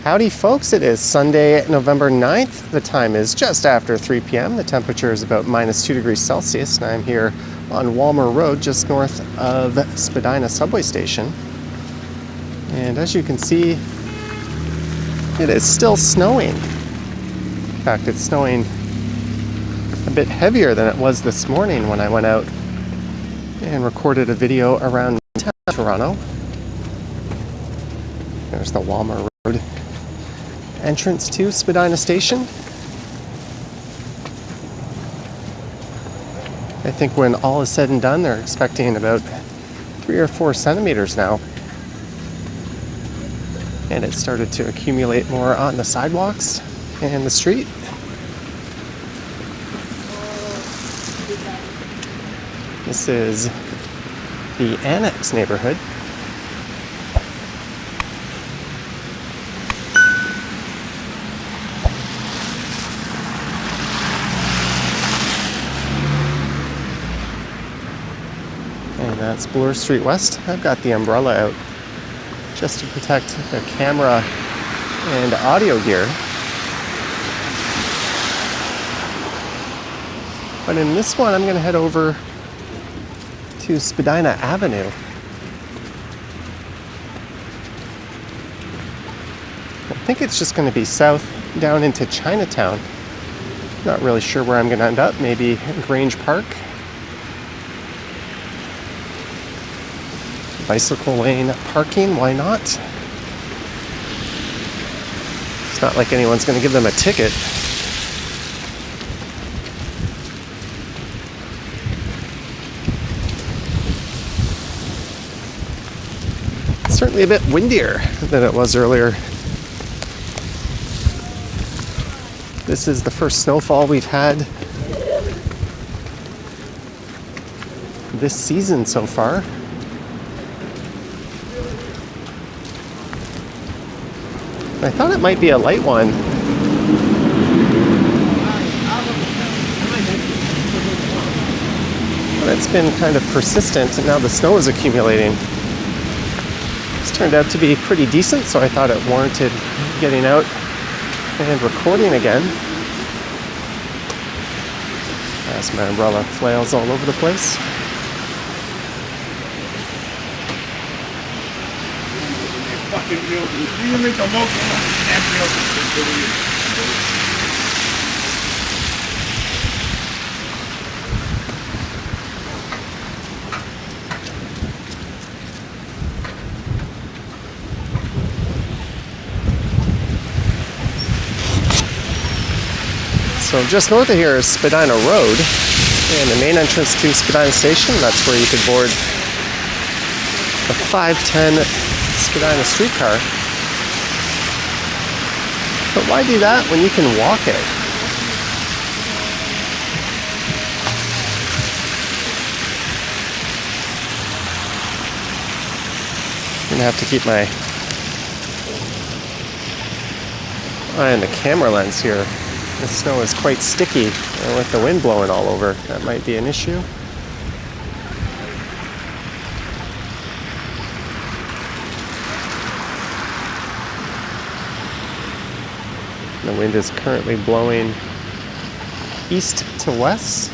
Howdy folks, it is Sunday, November 9th. The time is just after 3 p.m. The temperature is about -2 degrees Celsius, and I'm here on Walmer Road, just north of Spadina subway station. And as you can see, it is still snowing. In fact, it's snowing a bit heavier than it was this morning when I went out and recorded a video around Toronto. There's the Walmer Road entrance to Spadina Station. I think when all is said and done, they're expecting about 3 or 4 centimeters now. And it started to accumulate more on the sidewalks and the street. This is the Annex neighborhood. And that's Bloor Street West. I've got the umbrella out just to protect the camera and audio gear. But in this one, I'm going to head over to Spadina Avenue. I think it's just going to be south down into Chinatown. Not really sure where I'm going to end up. Maybe Grange Park. Bicycle lane parking, why not? It's not like anyone's going to give them a ticket. It's certainly a bit windier than it was earlier. This is the first snowfall we've had this season so far. I thought it might be a light one. But it's been kind of persistent, and now the snow is accumulating. This turned out to be pretty decent, so I thought it warranted getting out and recording again. As my umbrella flails all over the place. So just north of here is Spadina Road, and the main entrance to Spadina Station. That's where you could board the 510 Spadina streetcar. But why do that when you can walk it? I'm gonna have to keep my eye on the camera lens here. The snow is quite sticky, and with the wind blowing all over, that might be an issue. The wind is currently blowing east to west.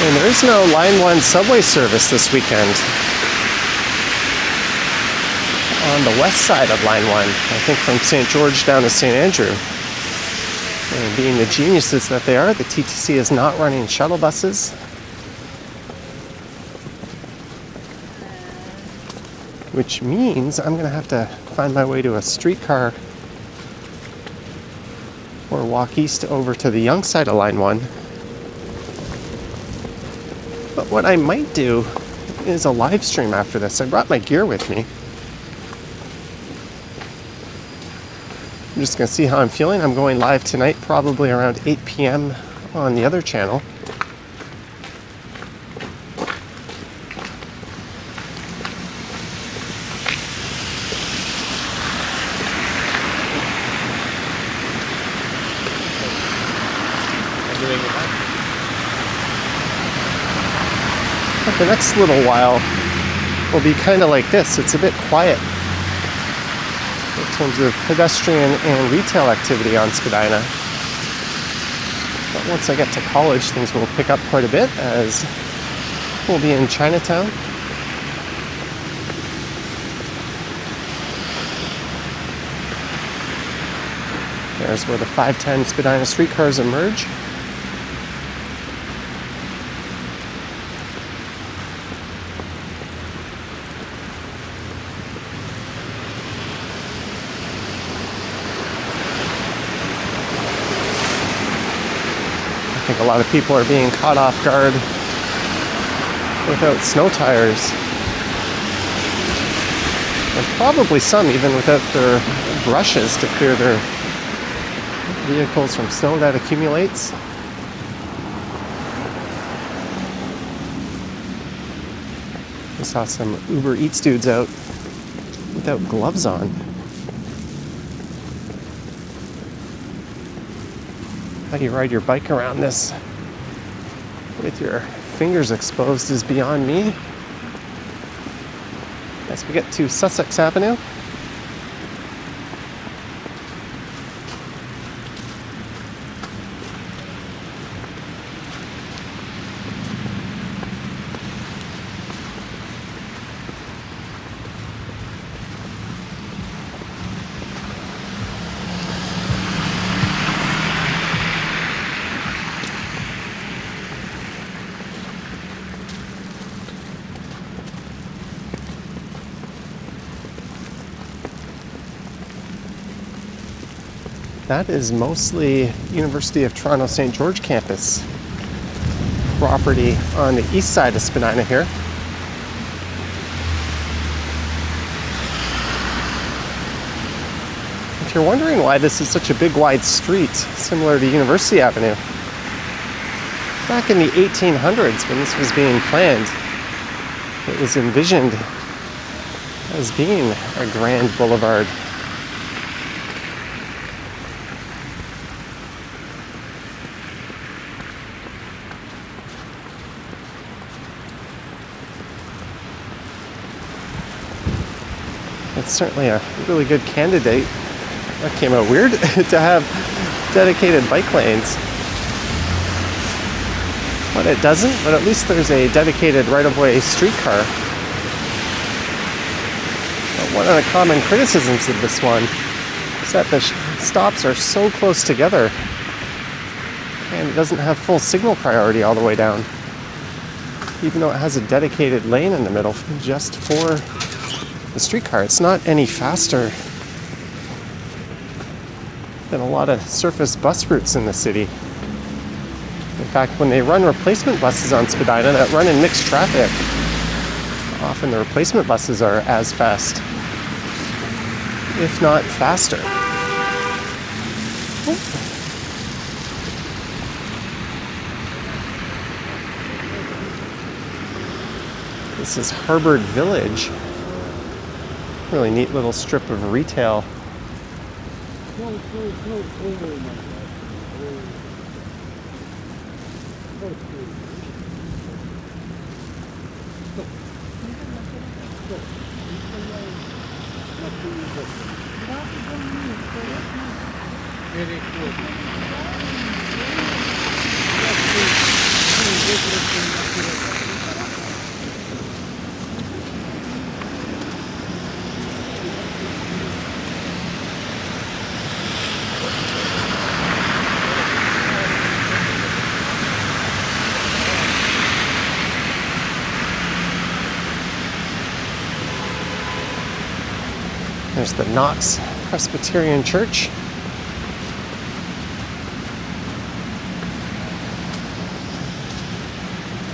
And there is no Line 1 subway service this weekend on the west side of Line 1, I think from St. George down to St. Andrew. And being the geniuses that they are, the TTC is not running shuttle buses. Which means I'm going to have to find my way to a streetcar or walk east over to the young side of Line 1. But what I might do is a live stream after this. I brought my gear with me. I'm just going to see how I'm feeling. I'm going live tonight, probably around 8 p.m. on the other channel. But the next little while will be kind of like this. It's a bit quiet in terms of pedestrian and retail activity on Spadina. But once I get to college, things will pick up quite a bit, as we'll be in Chinatown. There's where the 510 Spadina streetcars emerge. I think a lot of people are being caught off guard without snow tires. And probably some even without their brushes to clear their vehicles from snow that accumulates. I saw some Uber Eats dudes out without gloves on. How do you ride your bike around this with your fingers exposed is beyond me. As we get to Sussex Avenue, that is mostly University of Toronto St. George campus property on the east side of Spadina here. If you're wondering why this is such a big wide street, similar to University Avenue, back in the 1800s when this was being planned, it was envisioned as being a grand boulevard. It's certainly a really good candidate. That came out weird to have dedicated bike lanes. But it doesn't, but at least there's a dedicated right-of-way streetcar. But one of the common criticisms of this one is that the stops are so close together and it doesn't have full signal priority all the way down, even though it has a dedicated lane in the middle just for the streetcar. It's not any faster than a lot of surface bus routes in the city. In fact, when they run replacement buses on Spadina that run in mixed traffic, often the replacement buses are as fast, if not faster. This is Harvard Village. Really neat little strip of retail. There's the Knox Presbyterian Church.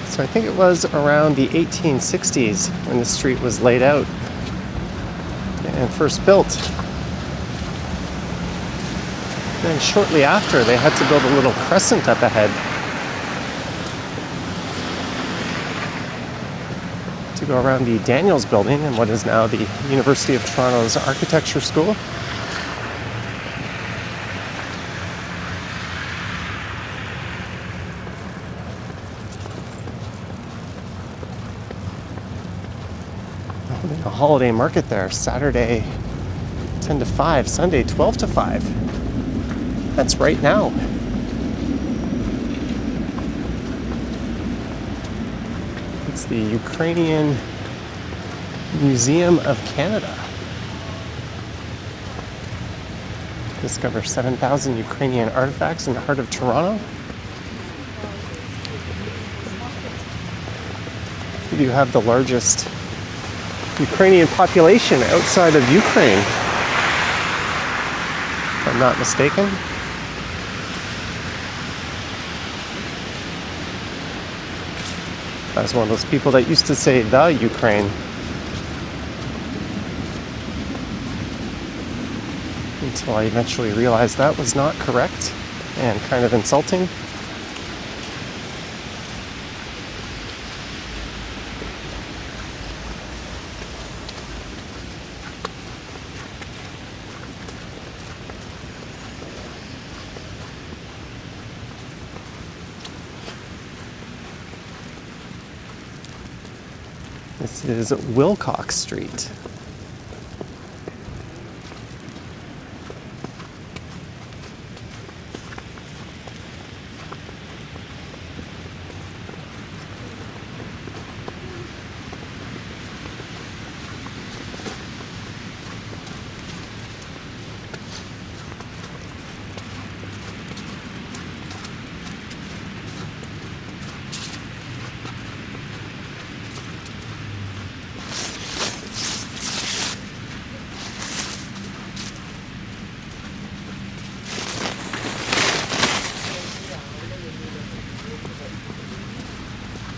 So I think it was around the 1860s when the street was laid out and first built. Then shortly after, they had to build a little crescent up ahead to go around the Daniels Building and what is now the University of Toronto's Architecture School. A holiday market there, Saturday 10 to 5, Sunday 12 to 5. That's right now. It's the Ukrainian Museum of Canada. Discover 7,000 Ukrainian artifacts in the heart of Toronto. We do have the largest Ukrainian population outside of Ukraine, if I'm not mistaken. I was one of those people that used to say the Ukraine until I eventually realized that was not correct and kind of insulting. This is Wilcox Street.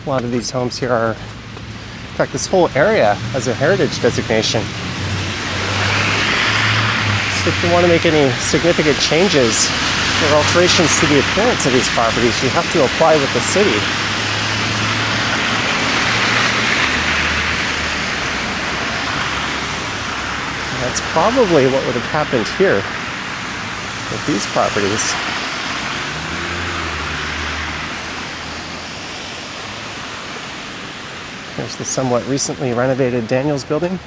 A lot of these homes here are, in fact, this whole area has a heritage designation. So if you want to make any significant changes or alterations to the appearance of these properties, you have to apply with the city. And that's probably what would have happened here with these properties. There's the somewhat recently renovated Daniels Building.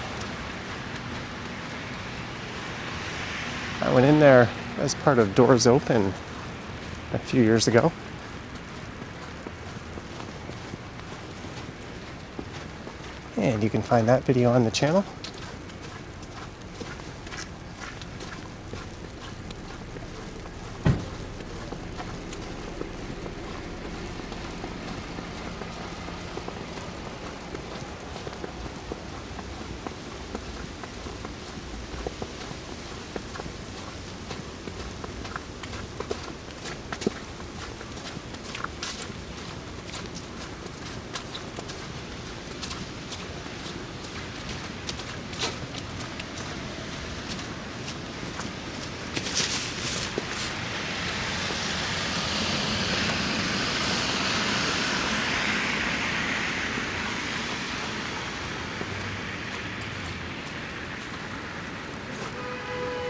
I went in there as part of Doors Open a few years ago. And you can find that video on the channel.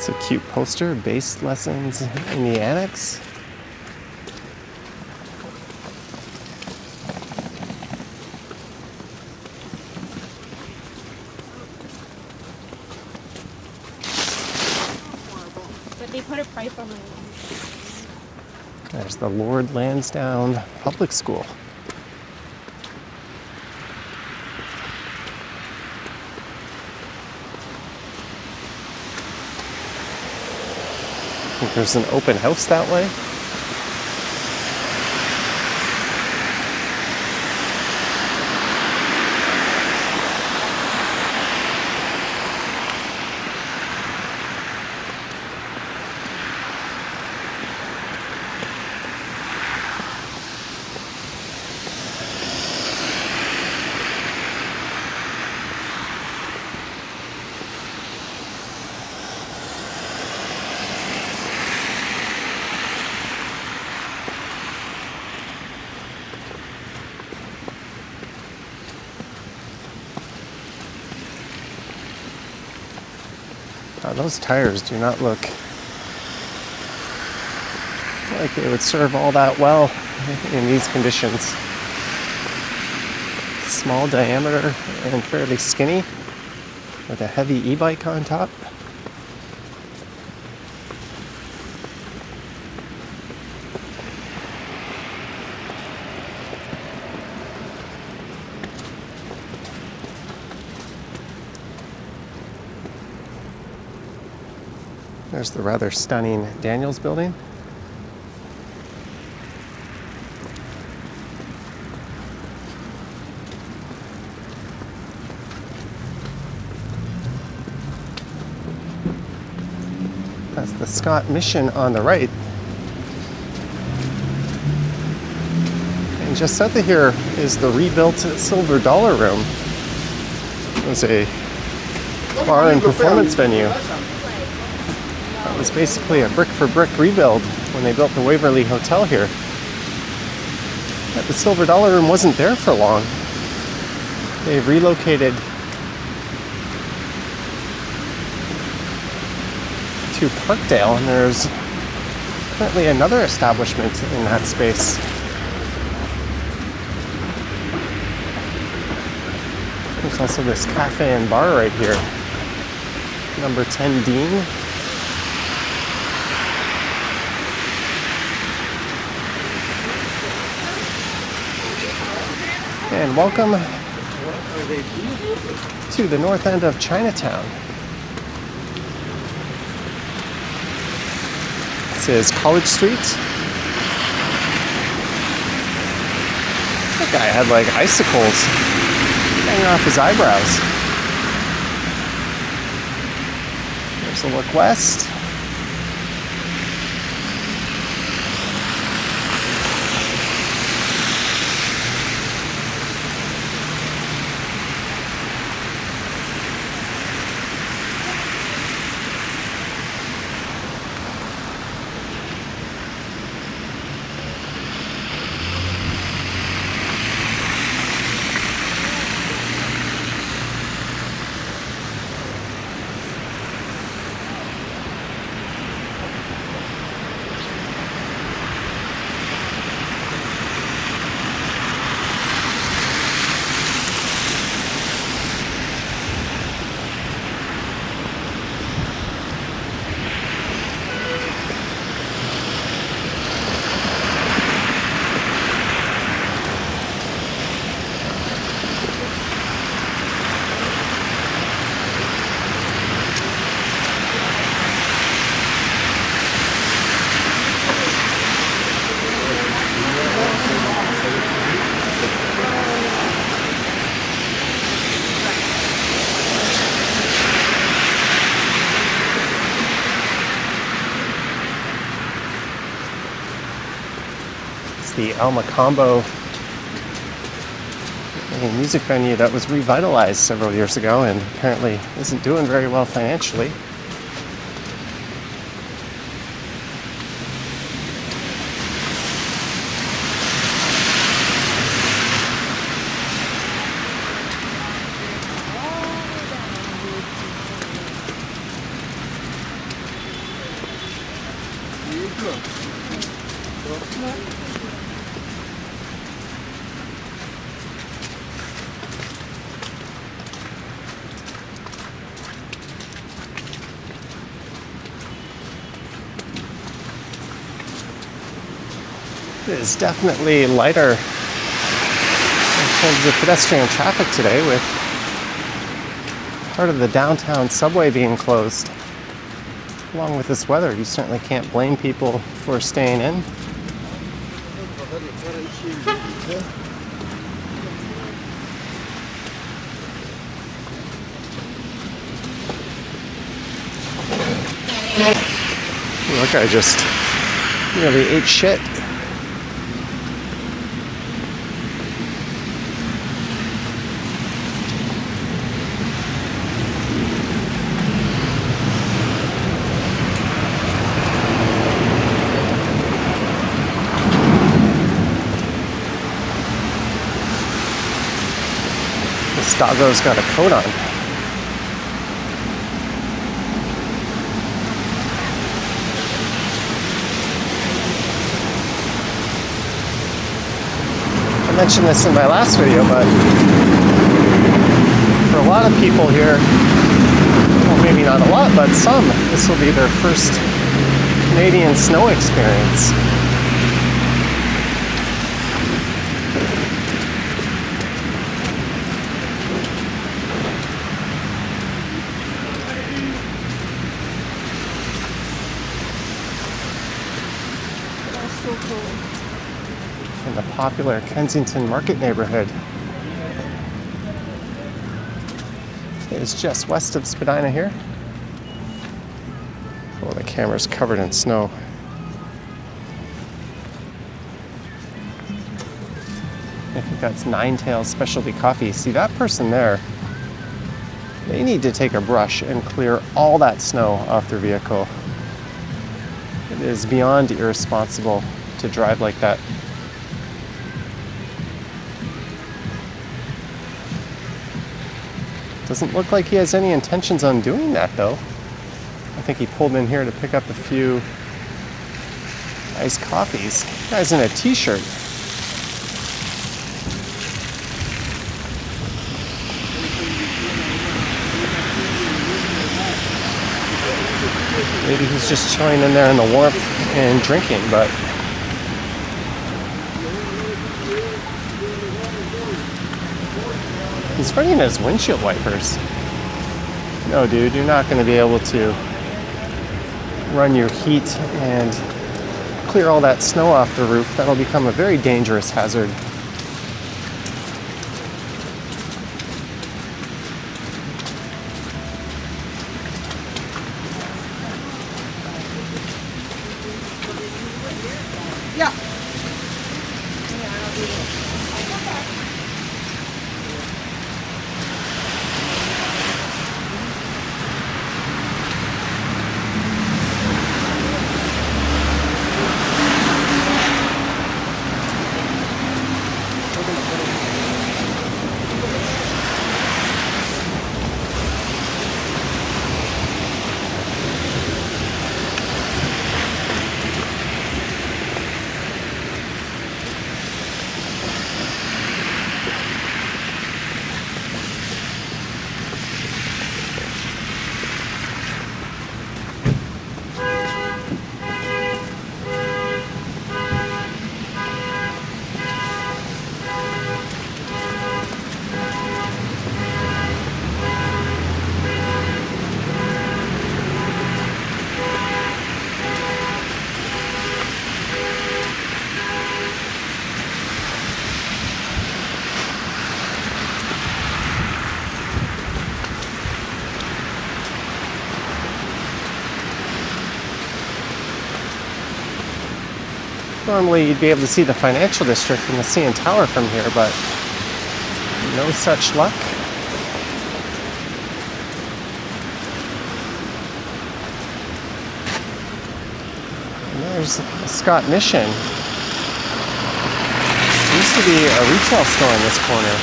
It's a cute poster, bass lessons in the Annex. But they put a price on it. There's the Lord Lansdowne Public School. I think there's an open house that way. Those tires do not look like they would serve all that well in these conditions. Small diameter and fairly skinny with a heavy e-bike on top. There's the rather stunning Daniels building. That's the Scott Mission on the right. And just south of here is the rebuilt Silver Dollar Room. It was a bar and performance venue. It was basically a brick-for-brick rebuild when they built the Waverly Hotel here. But the Silver Dollar Room wasn't there for long. They've relocated to Parkdale, and there's currently another establishment in that space. There's also this cafe and bar right here, number 10 Dean. And welcome to the north end of Chinatown. This is College Street. That guy had like icicles hanging off his eyebrows. There's a look west. The El Macombo, a music venue that was revitalized several years ago and apparently isn't doing very well financially. It is definitely lighter in terms of pedestrian traffic today, with part of the downtown subway being closed. Along with this weather, you certainly can't blame people for staying in. That guy just nearly ate shit. This doggo's got a coat on. mentioned this in my last video, but for a lot of people here, well, maybe not a lot, but some, this will be their first Canadian snow experience. That's so cool. In the popular Kensington Market neighborhood. It is just west of Spadina here. Oh, the camera's covered in snow. I think that's Nine Tails Specialty Coffee. See that person there? They need to take a brush and clear all that snow off their vehicle. It is beyond irresponsible to drive like that. Doesn't look like he has any intentions on doing that though. I think he pulled in here to pick up a few iced coffees. The guy's in a t-shirt. Maybe he's just chilling in there in the warmth and drinking, but he's running his windshield wipers. No, dude, you're not going to be able to run your heat and clear all that snow off the roof. That'll become a very dangerous hazard. Yeah. Normally you'd be able to see the financial district and the CN Tower from here, but no such luck. And there's Scott Mission. There used to be a retail store in this corner.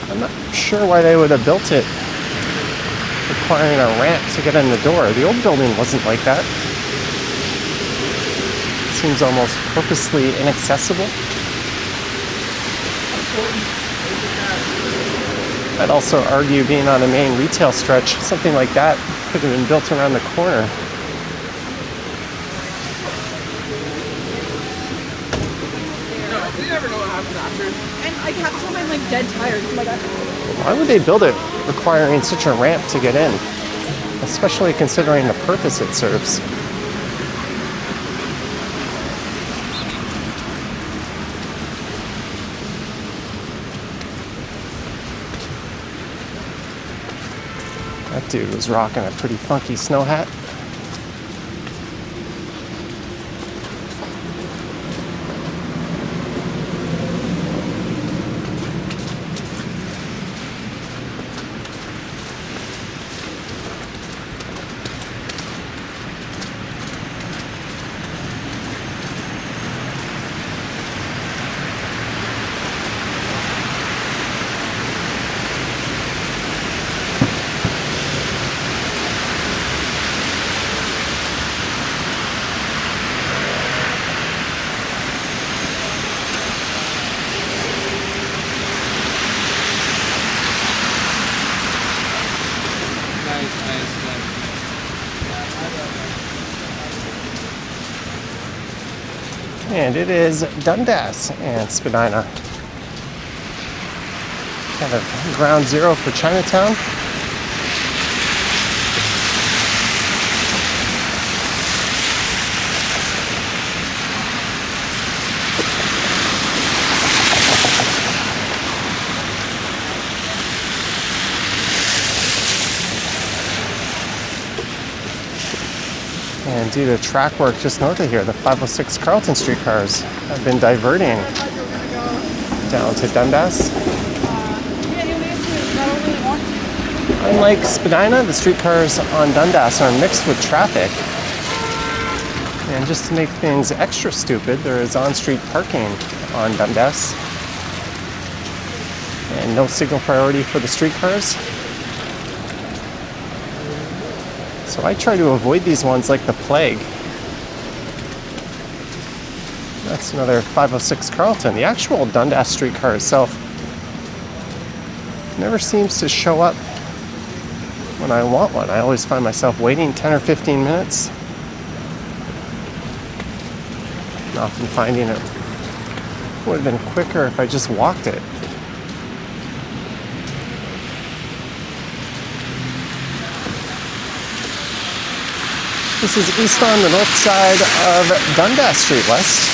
I'm not sure why they would have built it requiring a ramp to get in the door. The old building wasn't like that. Seems almost purposely inaccessible. I'd also argue, being on a main retail stretch, something like that could have been built around the corner. You never know what happens after. And I kept some, I'm like dead tired. Oh my god. Why would they build it requiring such a ramp to get in? Especially considering the purpose it serves. That dude was rocking a pretty funky snow hat. And it is Dundas and Spadina. Kind of ground zero for Chinatown. And due to track work just north of here, the 506 Carlton streetcars have been diverting down to Dundas. Unlike Spadina, the streetcars on Dundas are mixed with traffic. And just to make things extra stupid, there is on-street parking on Dundas. And no signal priority for the streetcars. So I try to avoid these ones like the plague. That's another 506 Carlton. The actual Dundas streetcar itself never seems to show up when I want one. I always find myself waiting 10 or 15 minutes. And often finding it would have been quicker if I just walked it. This is east on the north side of Dundas Street West.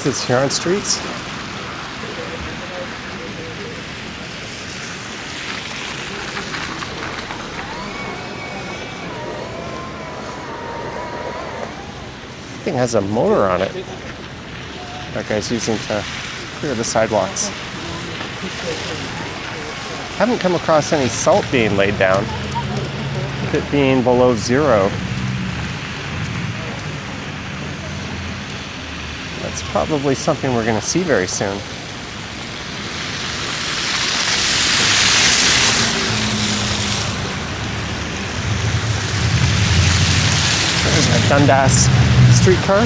This is Huron Streets. Thing has a motor on it that guy's using to clear the sidewalks. Haven't come across any salt being laid down, with it being below zero. That's probably something we're going to see very soon. There's a Dundas streetcar.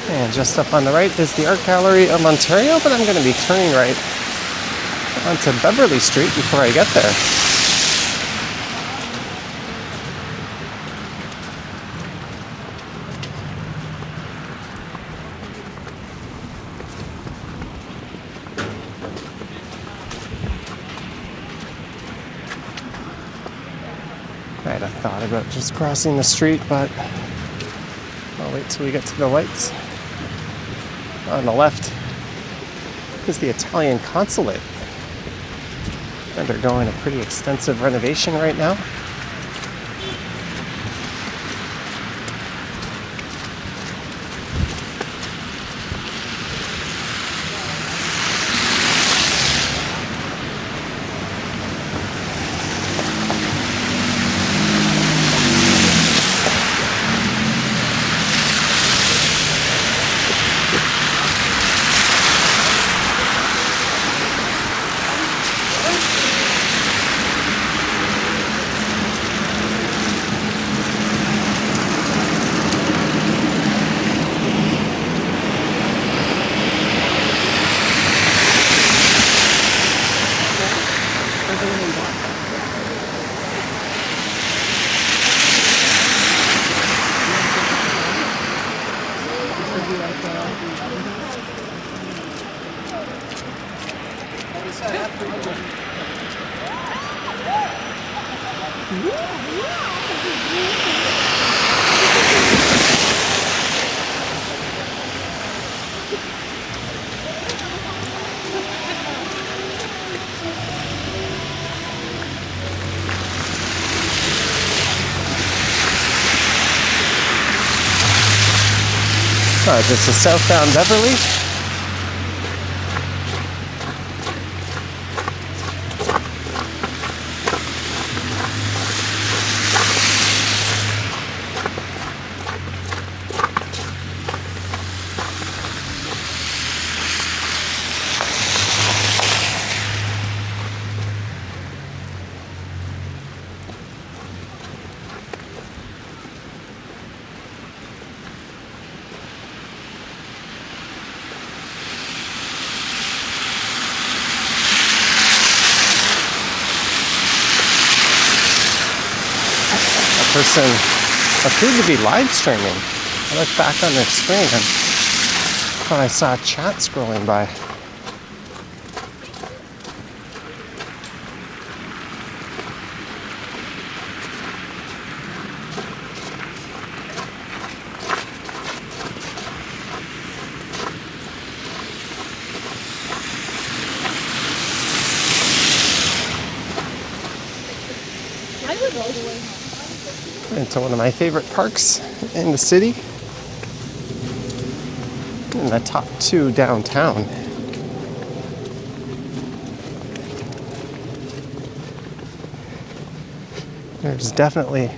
And just up on the right is the Art Gallery of Ontario, but I'm going to be turning right onto Beverly Street before I get there. I had a thought about just crossing the street, but I'll wait till we get to the lights. On the left is the Italian consulate. Undergoing a pretty extensive renovation right now. This is southbound Beverly. Person appeared to be live streaming. I looked back on their screen and thought I saw a chat scrolling by. Into one of my favorite parks in the city, in the top 2 downtown. There's definitely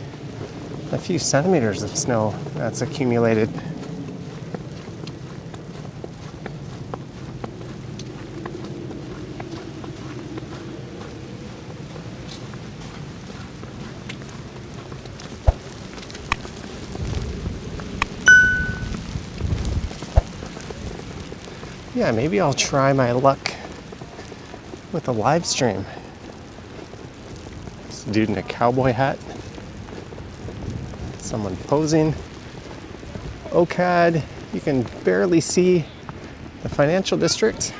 a few centimeters of snow that's accumulated. Yeah, maybe I'll try my luck with a live stream. This dude in a cowboy hat. Someone posing. OCAD. You can barely see the financial district.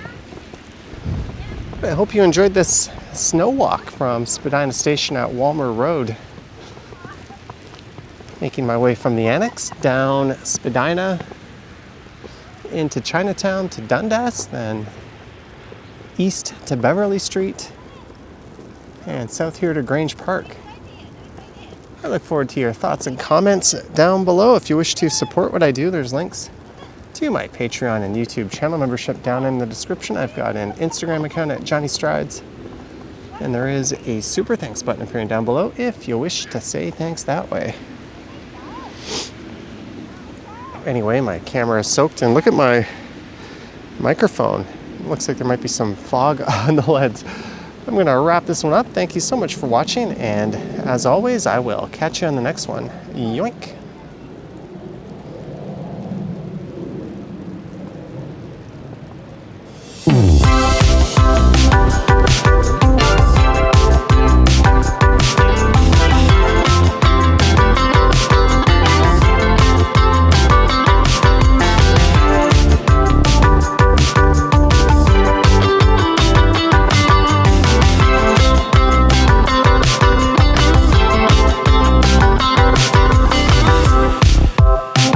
I hope you enjoyed this snow walk from Spadina Station at Walmer Road. Making my way from the Annex down Spadina into Chinatown to Dundas, then east to Beverly Street, and south here to Grange Park. I look forward to your thoughts and comments down below. If you wish to support what I do, there's links to my Patreon and YouTube channel membership down in the description. I've got an Instagram account at Johnny Strides, and there is a super thanks button appearing down below if you wish to say thanks that way. Anyway, my camera is soaked, and look at my microphone. It looks like there might be some fog on the lens. I'm going to wrap this one up. Thank you so much for watching, and as always, I will catch you on the next one. Yoink!